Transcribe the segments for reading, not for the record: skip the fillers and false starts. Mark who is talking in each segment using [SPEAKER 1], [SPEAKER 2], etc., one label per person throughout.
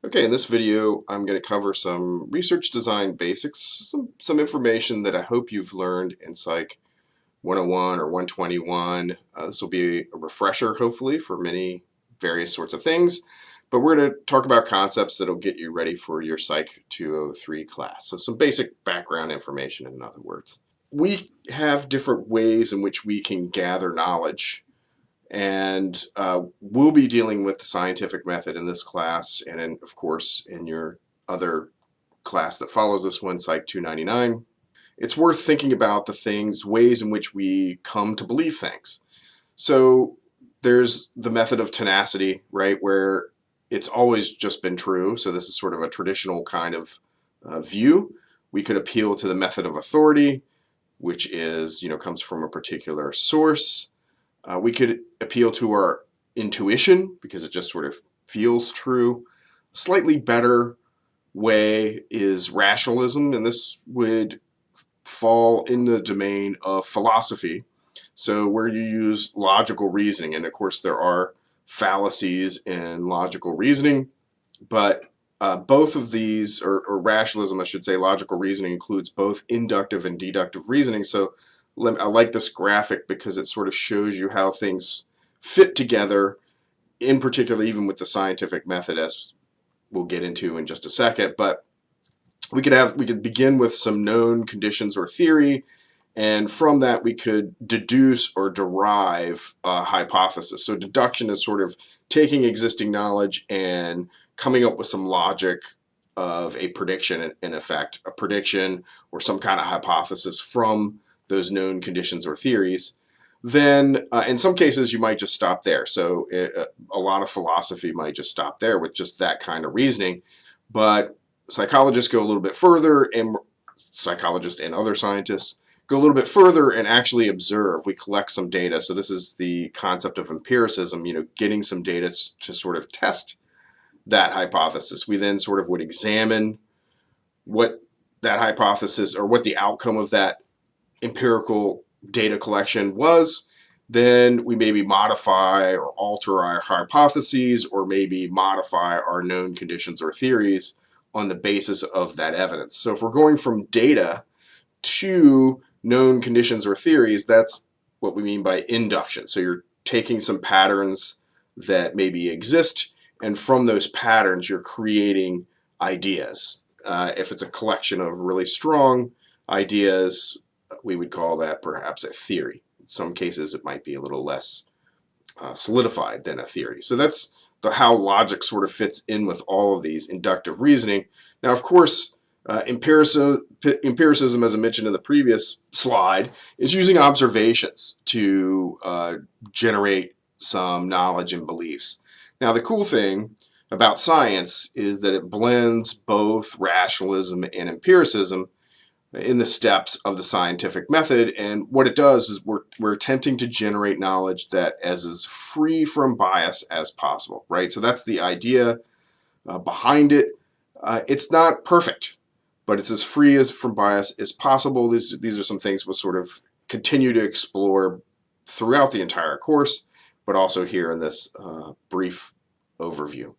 [SPEAKER 1] Okay, in this video, I'm going to cover some research design basics, some information that I hope you've learned in Psych 101 or 121. This will be a refresher, hopefully, for many various sorts of things, but we're going to talk about concepts that'll get you ready for your Psych 203 class. So some basic background information, in other words. We have different ways in which we can gather knowledge, and we'll be dealing with the scientific method in this class, and in, of course, in your other class that follows this one, Psych 299. It's worth thinking about the ways in which we come to believe things. So there's the method of tenacity, right, where it's always just been true. So this is sort of a traditional kind of view. We could appeal to the method of authority, which is, comes from a particular source. We could appeal to our intuition because it just sort of feels true. A slightly better way is rationalism, and this would fall in the domain of philosophy. So where you use logical reasoning, and of course there are fallacies in logical reasoning, but both of these, or rationalism, I should say, logical reasoning includes both inductive and deductive reasoning. So I like this graphic because it sort of shows you how things fit together, in particular even with the scientific method, as we'll get into in just a second. But we could begin with some known conditions or theory, and from that we could deduce or derive a hypothesis. So deduction is sort of taking existing knowledge and coming up with some logic of a prediction, in effect, a prediction or some kind of hypothesis from those known conditions or theories. Then in some cases you might just stop there. So a lot of philosophy might just stop there with just that kind of reasoning. But psychologists go a little bit further, and psychologists and other scientists go a little bit further and actually observe. We collect some data. So this is the concept of empiricism, getting some data to sort of test that hypothesis. We then sort of would examine what that hypothesis, or what the outcome of that empirical data collection was. Then we maybe modify or alter our hypotheses, or maybe modify our known conditions or theories on the basis of that evidence. So if we're going from data to known conditions or theories, that's what we mean by induction. So you're taking some patterns that maybe exist, and from those patterns you're creating ideas. If it's a collection of really strong ideas, we would call that perhaps a theory. In some cases it might be a little less solidified than a theory. So that's how logic sort of fits in with all of these inductive reasoning. Now, of course, empiricism, as I mentioned in the previous slide, is using observations to generate some knowledge and beliefs. Now, the cool thing about science is that it blends both rationalism and empiricism in the steps of the scientific method, and what it does is we're attempting to generate knowledge that is free from bias as possible, right? So that's the idea behind it. It's not perfect, but it's as free from bias as possible. These are some things we'll sort of continue to explore throughout the entire course, but also here in this brief overview.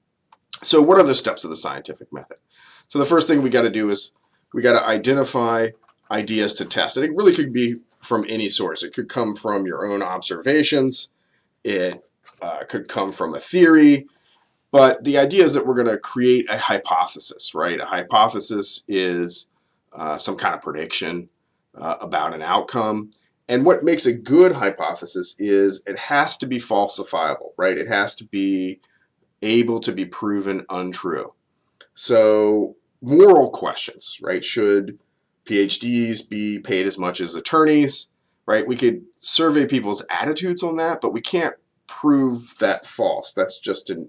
[SPEAKER 1] So what are the steps of the scientific method? So the first thing we got to do is we got to identify ideas to test. And it really could be from any source. It could come from your own observations. It could come from a theory. But the idea is that we're going to create a hypothesis, right? A hypothesis is some kind of prediction about an outcome. And what makes a good hypothesis is it has to be falsifiable, right? It has to be able to be proven untrue. So moral questions, right? Should PhDs be paid as much as attorneys, right? We could survey people's attitudes on that, but we can't prove that false. That's just an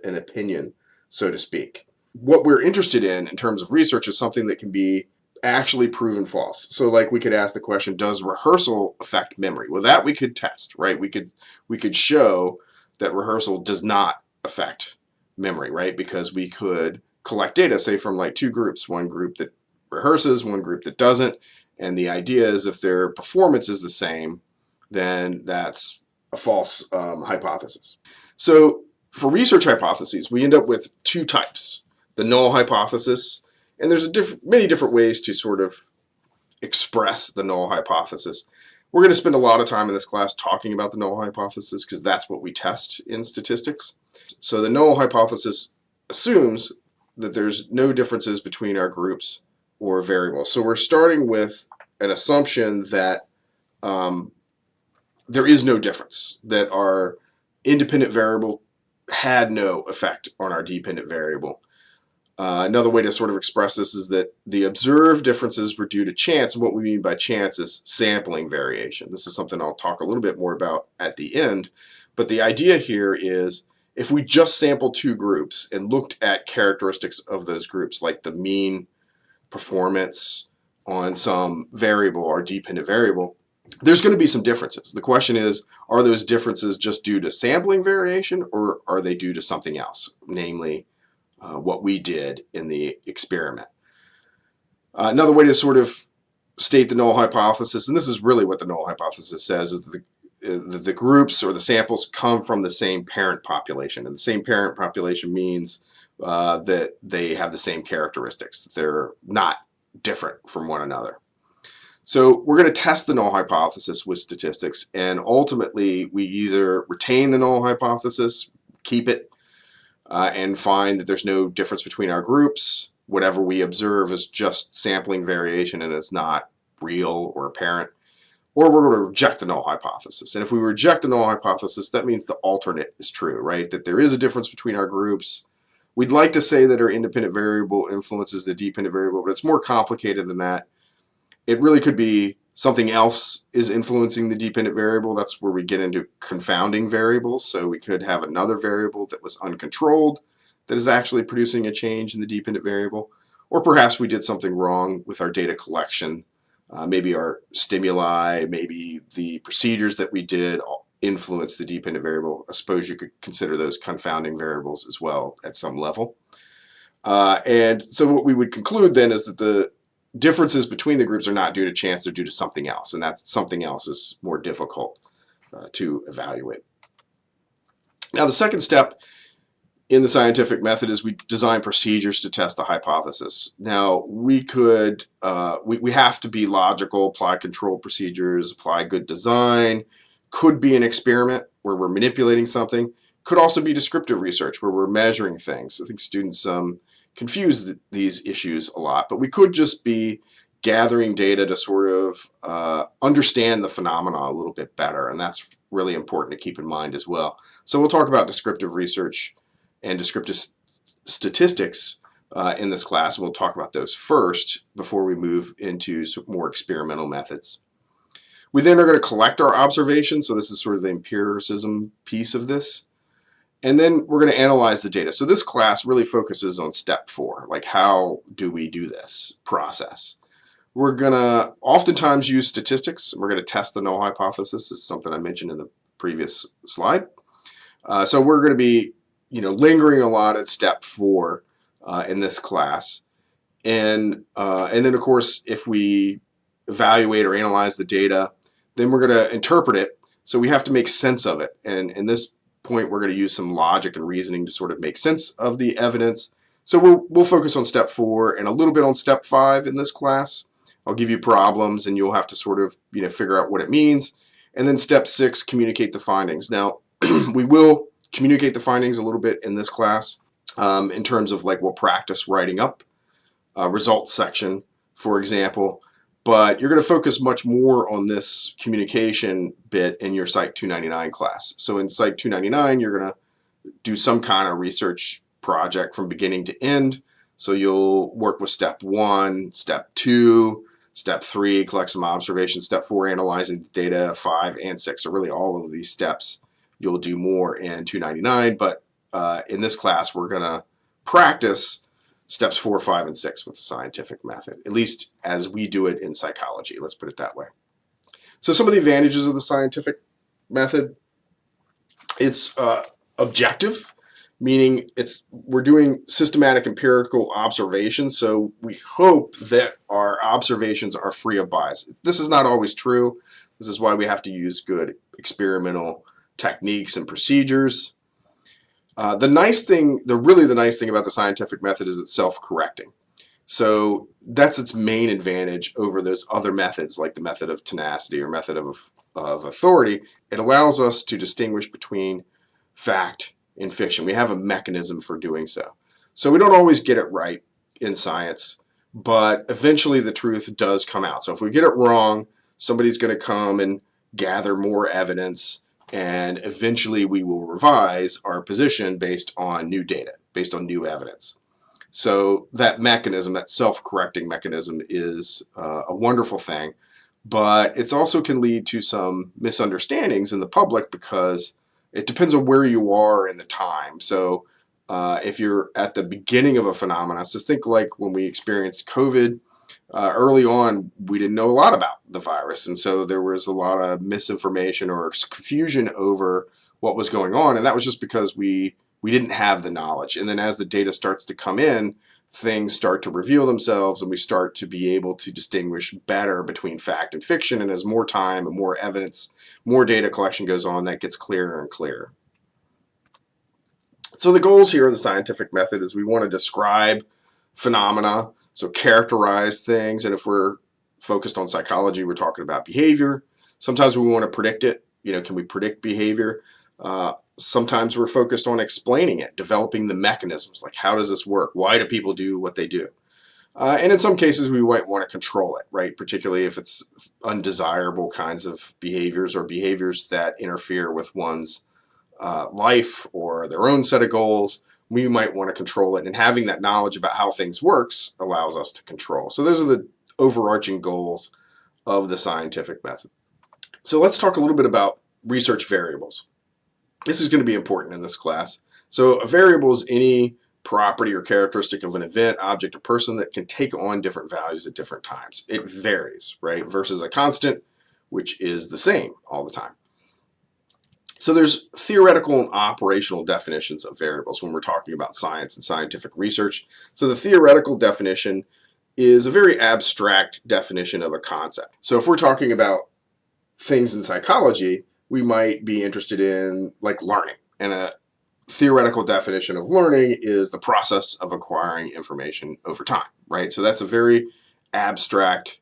[SPEAKER 1] opinion, so to speak. What we're interested in terms of research is something that can be actually proven false. So like we could ask the question, does rehearsal affect memory? Well, that we could test, right? We could show that rehearsal does not affect memory, right? Because we could collect data, say from like two groups, one group that rehearses, one group that doesn't, and the idea is if their performance is the same, then that's a false hypothesis. So For research hypotheses, we end up with two types. The null hypothesis, and there's many different ways to sort of express the null hypothesis. We're going to spend a lot of time in this class talking about the null hypothesis because that's what we test in statistics. So the null hypothesis assumes that there's no differences between our groups or variables. So we're starting with an assumption that there is no difference, that our independent variable had no effect on our dependent variable. Another way to sort of express this is that the observed differences were due to chance, and what we mean by chance is sampling variation. This is something I'll talk a little bit more about at the end, but the idea here is if we just sampled two groups and looked at characteristics of those groups, like the mean performance on some variable or dependent variable, there's going to be some differences. The question is, are those differences just due to sampling variation, or are they due to something else, namely what we did in the experiment? Another way to sort of state the null hypothesis, and this is really what the null hypothesis says, is that the groups or the samples come from the same parent population. And the same parent population means that they have the same characteristics. They're not different from one another. So we're going to test the null hypothesis with statistics, and ultimately we either retain the null hypothesis, keep it, and find that there's no difference between our groups. Whatever we observe is just sampling variation and it's not real or apparent. Or we're going to reject the null hypothesis. And if we reject the null hypothesis, that means the alternate is true, right? That there is a difference between our groups. We'd like to say that our independent variable influences the dependent variable, but it's more complicated than that. It really could be something else is influencing the dependent variable. That's where we get into confounding variables. So we could have another variable that was uncontrolled that is actually producing a change in the dependent variable. Or perhaps we did something wrong with our data collection. Maybe our stimuli, maybe the procedures that we did influence the dependent variable. I suppose you could consider those confounding variables as well at some level. And so what we would conclude then is that the differences between the groups are not due to chance, they're due to something else, and that something else is more difficult to evaluate. Now the second step in the scientific method is we design procedures to test the hypothesis. Now we could, we have to be logical, apply control procedures, apply good design, could be an experiment where we're manipulating something, could also be descriptive research where we're measuring things. I think students confuse these issues a lot, but we could just be gathering data to sort of understand the phenomena a little bit better, and that's really important to keep in mind as well. So we'll talk about descriptive research and descriptive statistics in this class, and we'll talk about those first before we move into some more experimental methods. We then are going to collect our observations, so this is sort of the empiricism piece of this. And then we're going to analyze the data. So this class really focuses on step 4, like how do we do this process. We're going to oftentimes use statistics. We're going to test the null hypothesis. This is something I mentioned in the previous slide. So we're going to be lingering a lot at step 4 in this class. And then, of course, if we evaluate or analyze the data, then we're going to interpret it. So we have to make sense of it. And in this point, we're going to use some logic and reasoning to sort of make sense of the evidence. So we'll focus on step 4 and a little bit on step 5 in this class. I'll give you problems and you'll have to sort of figure out what it means. And then step 6, communicate the findings. Now we will communicate the findings a little bit in this class in terms of like we'll practice writing up a results section, for example. But you're going to focus much more on this communication bit in your Psych 299 class. So in Psych 299, you're going to do some kind of research project from beginning to end. So you'll work with step 1, step 2, step 3, collect some observations, step 4, analyzing the data, 5 and 6. So really all of these steps you'll do more in 299. But in this class, we're going to practice steps 4, 5, and 6 with the scientific method, at least as we do it in psychology. Let's put it that way. So some of the advantages of the scientific method: it's objective, meaning we're doing systematic empirical observations, so we hope that our observations are free of bias. This is not always true. This is why we have to use good experimental techniques and procedures. The really nice thing about the scientific method is it's self-correcting. So that's its main advantage over those other methods, like the method of tenacity or method of authority. It allows us to distinguish between fact and fiction. We have a mechanism for doing so. So we don't always get it right in science, but eventually the truth does come out. So if we get it wrong, somebody's going to come and gather more evidence, and eventually we will revise our position based on new data, based on new evidence. So that mechanism, that self-correcting mechanism, is a wonderful thing, but it also can lead to some misunderstandings in the public because it depends on where you are in the time. So if you're at the beginning of a phenomenon, so think like when we experienced COVID, early on, we didn't know a lot about the virus, and so there was a lot of misinformation or confusion over what was going on, and that was just because we didn't have the knowledge. And then as the data starts to come in, things start to reveal themselves, and we start to be able to distinguish better between fact and fiction. And as more time and more evidence, more data collection goes on, that gets clearer and clearer. So the goals here of the scientific method is we want to describe phenomena, so characterize things. And if we're focused on psychology, we're talking about behavior. Sometimes we want to predict it. Can we predict behavior? Sometimes we're focused on explaining it, developing the mechanisms, like how does this work? Why do people do what they do? And in some cases, we might want to control it, right? Particularly if it's undesirable kinds of behaviors or behaviors that interfere with one's life or their own set of goals. We might want to control it, and having that knowledge about how things works allows us to control. So those are the overarching goals of the scientific method. So let's talk a little bit about research variables. This is going to be important in this class. So a variable is any property or characteristic of an event, object, or person that can take on different values at different times. It varies, right? Versus a constant, which is the same all the time. So there's theoretical and operational definitions of variables when we're talking about science and scientific research. So the theoretical definition is a very abstract definition of a concept. So if we're talking about things in psychology, we might be interested in like learning. And a theoretical definition of learning is the process of acquiring information over time, right? So that's a very abstract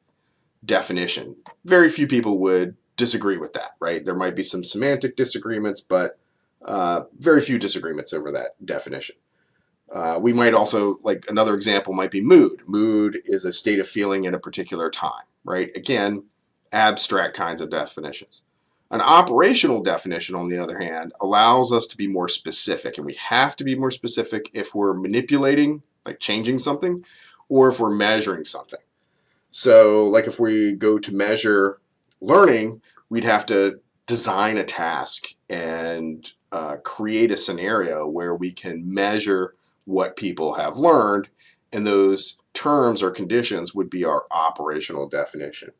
[SPEAKER 1] definition. Very few people would disagree with that, right? There might be some semantic disagreements, but very few disagreements over that definition. We might also, like another example might be mood. Mood is a state of feeling at a particular time, right? Again, abstract kinds of definitions. An operational definition, on the other hand, allows us to be more specific, and we have to be more specific if we're manipulating, like changing something, or if we're measuring something. So like if we go to measure learning, we'd have to design a task and create a scenario where we can measure what people have learned, and those terms or conditions would be our operational definition.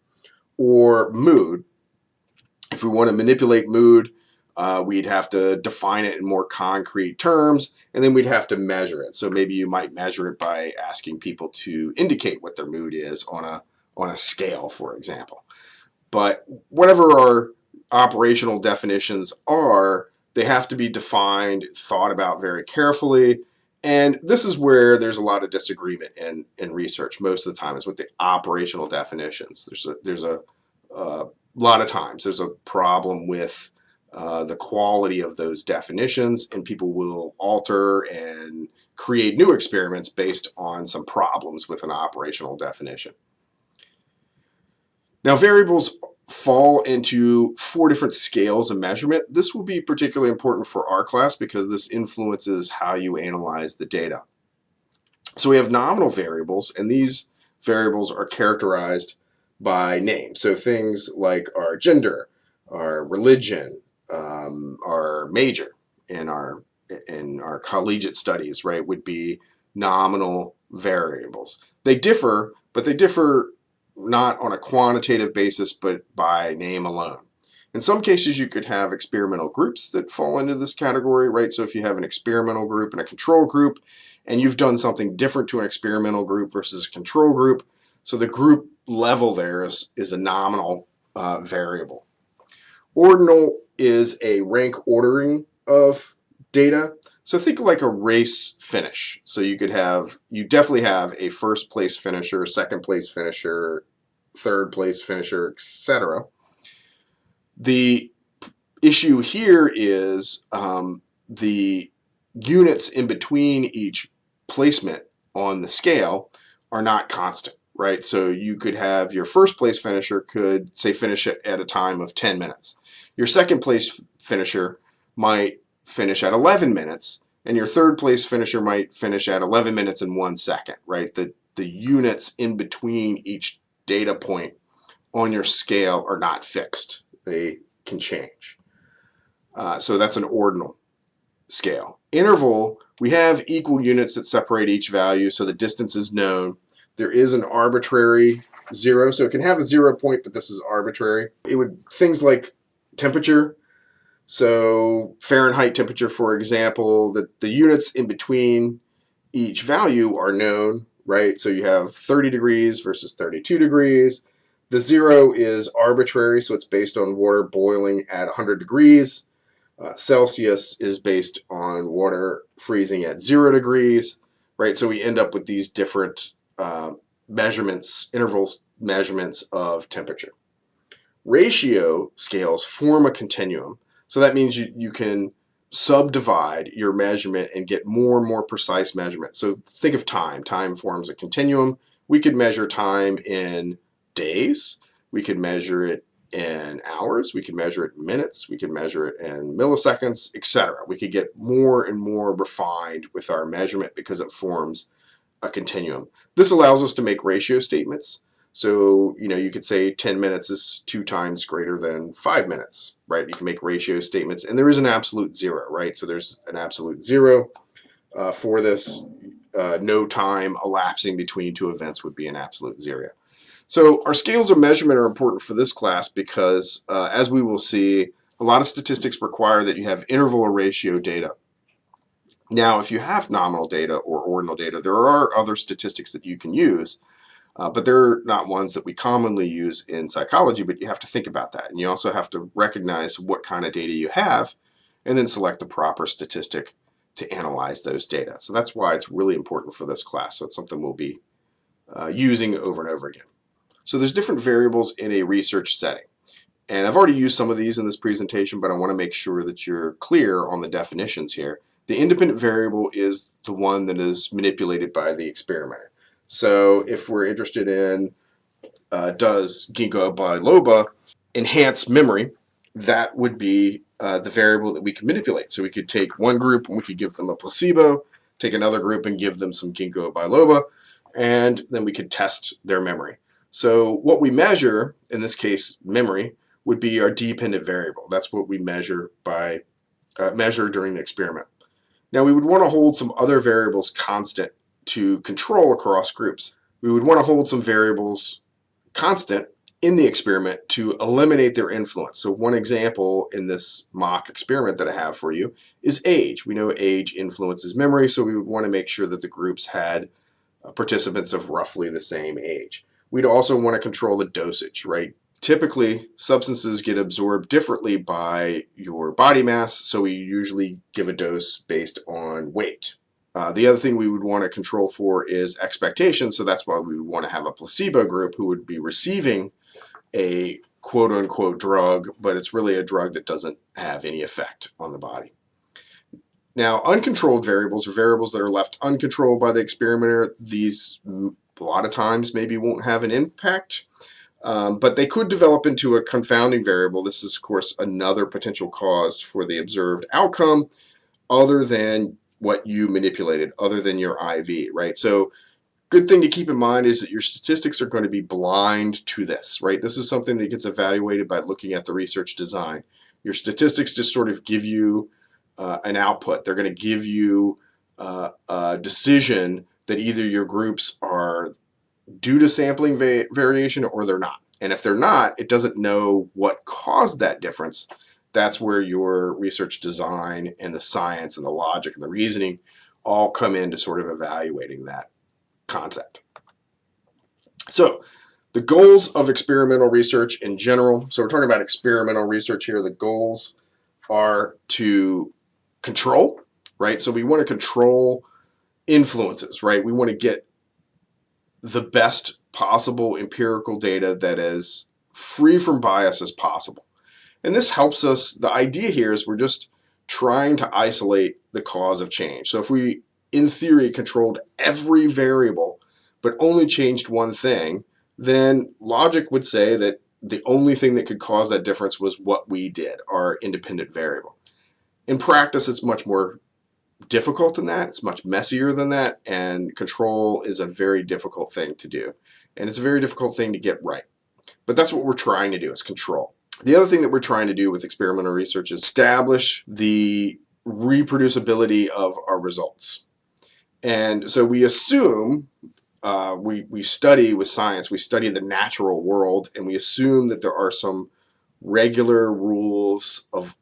[SPEAKER 1] Or mood, if we want to manipulate mood, we'd have to define it in more concrete terms, and then we'd have to measure it. So maybe you might measure it by asking people to indicate what their mood is on a scale, for example. But whatever our operational definitions are, they have to be defined, thought about very carefully. And this is where there's a lot of disagreement in research most of the time, is with the operational definitions. There's a lot of times there's a problem with the quality of those definitions, and people will alter and create new experiments based on some problems with an operational definition. Now, variables fall into 4 different scales of measurement. This will be particularly important for our class because this influences how you analyze the data. So we have nominal variables, and these variables are characterized by name. So things like our gender, our religion, our major in our collegiate studies, right, would be nominal variables. They differ, but they differ not on a quantitative basis, but by name alone. In some cases, you could have experimental groups that fall into this category, right? So if you have an experimental group and a control group, and you've done something different to an experimental group versus a control group, so the group level there is a nominal variable. Ordinal is a rank ordering of data. So think like a race finish. So you definitely have a first place finisher, second place finisher, third place finisher, etc. The issue here is the units in between each placement on the scale are not constant, right? So you could have your first place finisher could, say, finish at a time of 10 minutes. Your second place finisher might finish at 11 minutes, and your third place finisher might finish at 11 minutes and 1 second, right? The units in between each data point on your scale are not fixed. They can change. So that's an ordinal scale. Interval, we have equal units that separate each value, so the distance is known. There is an arbitrary 0, so it can have a 0 point, but this is arbitrary. Things like temperature, so Fahrenheit temperature, for example, the units in between each value are known, right? So you have 30 degrees versus 32 degrees. The 0 is arbitrary, so it's based on water boiling at 100 degrees. Celsius is based on water freezing at 0 degrees, right? So we end up with these different measurements, interval measurements of temperature. Ratio scales form a continuum. So that means you can subdivide your measurement and get more and more precise measurements. So think of time. Time forms a continuum. We could measure time in days. We could measure it in hours, we could measure it in minutes, we could measure it in milliseconds, etc. We could get more and more refined with our measurement because it forms a continuum. This allows us to make ratio statements. So, you could say 10 minutes is 2 times greater than 5 minutes, right? You can make ratio statements, and there is an absolute 0, right? So there's an absolute 0 for this. No time elapsing between 2 events would be an absolute 0. So our scales of measurement are important for this class because, as we will see, a lot of statistics require that you have interval or ratio data. Now, if you have nominal data or ordinal data, there are other statistics that you can use, but they're not ones that we commonly use in psychology, but you have to think about that. And you also have to recognize what kind of data you have and then select the proper statistic to analyze those data. So that's why it's really important for this class. So it's something we'll be using over and over again. So there's different variables in a research setting. And I've already used some of these in this presentation, but I want to make sure that you're clear on the definitions here. The independent variable is the one that is manipulated by the experimenter. So if we're interested in does ginkgo biloba enhance memory, that would be the variable that we can manipulate. So we could take one group and we could give them a placebo, take another group and give them some ginkgo biloba, and then we could test their memory. So what we measure, in this case memory, would be our dependent variable. That's what we measure during the experiment. Now we would want to hold some other variables constant to control across groups. We would want to hold some variables constant in the experiment to eliminate their influence. So one example in this mock experiment that I have for you is age. We know age influences memory, so we would want to make sure that the groups had participants of roughly the same age. We'd also want to control the dosage, right? Typically, substances get absorbed differently by your body mass, so we usually give a dose based on weight. The other thing we would want to control for is expectation, so that's why we would want to have a placebo group who would be receiving a quote-unquote drug, but it's really a drug that doesn't have any effect on the body. Now, uncontrolled variables are variables that are left uncontrolled by the experimenter. These, a lot of times, maybe won't have an impact, but they could develop into a confounding variable. This is, of course, another potential cause for the observed outcome other than what you manipulated, other than your IV, right? So good thing to keep in mind is that your statistics are going to be blind to this, right? This is something that gets evaluated by looking at the research design. Your statistics just sort of give you an output. They're going to give you a decision that either your groups are due to sampling variation or they're not. And if they're not, it doesn't know what caused that difference. That's where your research design and the science and the logic and the reasoning all come into sort of evaluating that concept. So the goals of experimental research in general, so we're talking about experimental research here, the goals are to control, right? So we want to control influences, right? We want to get the best possible empirical data that is free from bias as possible. And this helps us. The idea here is we're just trying to isolate the cause of change. So if we, in theory, controlled every variable but only changed one thing, then logic would say that the only thing that could cause that difference was what we did, our independent variable. In practice, it's much more difficult than that. It's much messier than that, and control is a very difficult thing to do. And it's a very difficult thing to get right. But that's what we're trying to do, is control. The other thing that we're trying to do with experimental research is establish the reproducibility of our results. And so we assume, we study with science, we study the natural world, and we assume that there are some regular rules of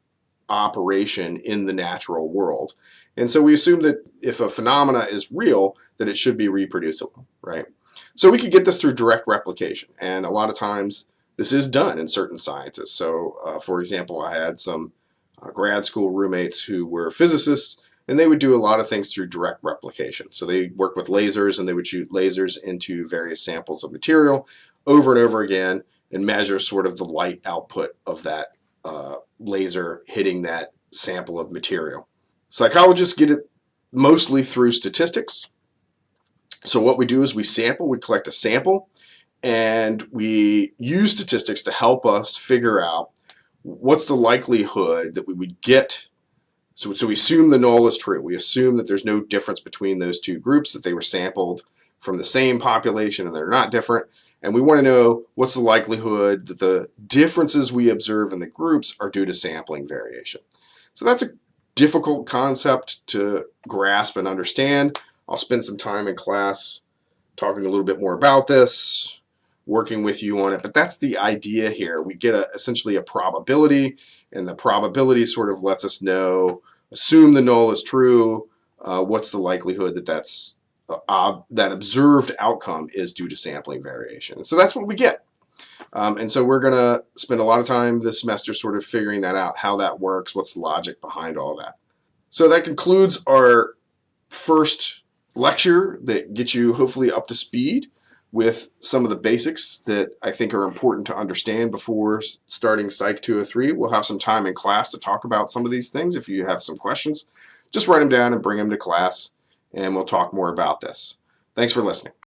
[SPEAKER 1] operation in the natural world. And so we assume that if a phenomena is real, that it should be reproducible, right? So we could get this through direct replication, and a lot of times this is done in certain sciences. So for example, I had some grad school roommates who were physicists, and they would do a lot of things through direct replication. So they work with lasers, and they would shoot lasers into various samples of material over and over again and measure sort of the light output of that laser hitting that sample of material. Psychologists get it mostly through statistics. So what we do is we collect a sample, and we use statistics to help us figure out what's the likelihood that we would get. So we assume the null is true. We assume that there's no difference between those two groups, that they were sampled from the same population and they're not different. And we want to know what's the likelihood that the differences we observe in the groups are due to sampling variation. So that's a difficult concept to grasp and understand. I'll spend some time in class talking a little bit more about this, working with you on it, but that's the idea here. We get essentially a probability, and the probability sort of lets us know, assume the null is true, what's the likelihood that that observed outcome is due to sampling variation. And so that's what we get. And so we're going to spend a lot of time this semester sort of figuring that out, how that works, what's the logic behind all that. So that concludes our first lecture that gets you hopefully up to speed with some of the basics that I think are important to understand before starting Psych 203. We'll have some time in class to talk about some of these things. If you have some questions, just write them down and bring them to class, and we'll talk more about this. Thanks for listening.